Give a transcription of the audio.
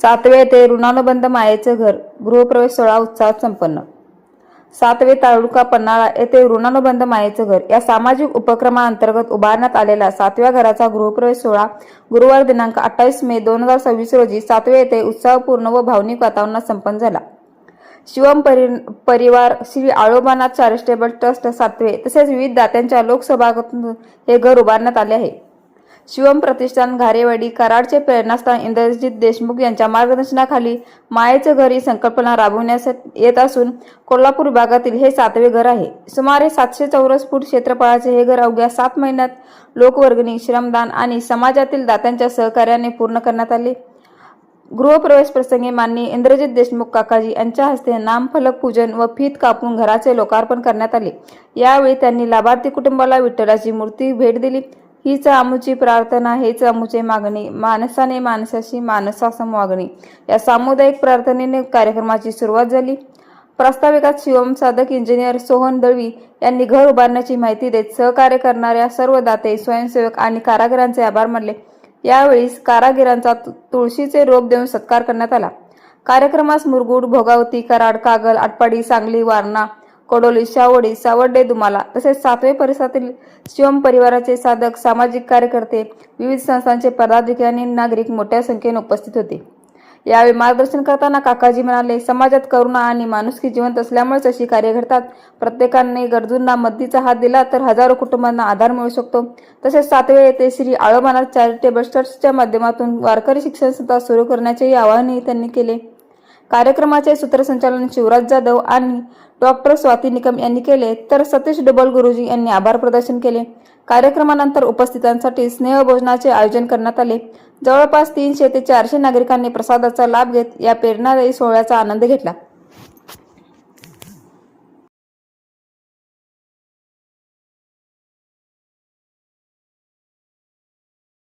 सातवे येथे ऋणानुबंध मायेचं घर गृहप्रवेश सोहळा उत्साहात संपन्न। सातवे तालुका पन्हाळा येथे ऋणानुबंध मायेचं घर या सामाजिक उपक्रमाअंतर्गत उभारण्यात आलेला सातव्या घराचा गृहप्रवेश सोहळा गुरुवार दिनांक 28 मे 2026 रोजी सातवे येथे उत्साहपूर्ण व भावनिक वातावरणात संपन्न झाला। शिवम परिवार, श्री आळोबानाथ चॅरिटेबल ट्रस्ट सातवे तसेच विविध दात्यांच्या लोकसहभागातून हे घर उभारण्यात आले आहे। शिवम प्रतिष्ठान, घारेवाडी, कराडचे प्रेरणास्थान इंद्रजित देशमुख यांच्या मार्गदर्शनाखाली मायेचं घर ही संकल्पना राबवण्यात येत असून कोल्हापूर विभागातील हे सातवे घर आहे। सुमारे 700 चौरस फूट क्षेत्रफळाचे हे घर अवघ्या 7 महिन्यात लोकवर्गणी, श्रमदान आणि समाजातील दात्यांच्या सहकार्याने पूर्ण करण्यात आले। गृहप्रवेश प्रसंगी माननीय इंद्रजित देशमुख काकाजी यांच्या हस्ते नामफलक पूजन व फीत कापून घराचे लोकार्पण करण्यात आले। यावेळी त्यांनी लाभार्थी कुटुंबाला विठ्ठलाची मूर्ती भेट दिली। हीच आमुची प्रार्थना, हेच आमुचे मागणी, माणसाने माणसाशी माणसासम वागणी या सामुदायिक प्रार्थनेने कार्यक्रमाची सुरुवात झाली। प्रास्ताविकात शिवम साधक इंजिनियर सोहन दळवी यांनी घर उभारण्याची माहिती देत सहकार्य करणाऱ्या सर्व दाते, स्वयंसेवक आणि कारागिरांचे आभार मानले। यावेळी कारागिरांचा तुळशीचे रोप देऊन सत्कार करण्यात आला। कार्यक्रमास मुरगुड, भोगावती, कराड, कागल, आटपाडी, सांगली, वारणा, कोडोली, शावडी, सावर्डे, दुमाला तसेच सातवे परिसरातील शिवम परिवाराचे साधक, सामाजिक कार्यकर्ते, विविध संस्थांचे पदाधिकारी आणि नागरिक मोठ्या संख्येने उपस्थित होते। यावेळी मार्गदर्शन करताना काकाजी म्हणाले, समाजात करुणा आणि माणुसकी जिवंत असल्यामुळेच अशी कार्य घडतात। प्रत्येकाने गरजूंना मदतीचा हात दिला तर हजारो कुटुंबांना आधार मिळू शकतो। तसेच सातवे येथे श्री आळोबानाथ चॅरिटेबल ट्रस्टच्या माध्यमातून वारकरी शिक्षण संस्था सुरू करण्याचे आवाहनही त्यांनी केले। कार्यक्रमाचे सूत्रसंचालन शिवराज जाधव आणि डॉक्टर स्वाती निकम यांनी केले तर सतीश डबल गुरुजी यांनी आभार प्रदर्शन केले। कार्यक्रमानंतर उपस्थितांसाठी स्नेहभोजनाचे आयोजन करण्यात आले। जवळपास 300 ते 400 नागरिकांनी प्रसादाचा लाभ घेत या प्रेरणादायी सोहळ्याचा आनंद घेतला।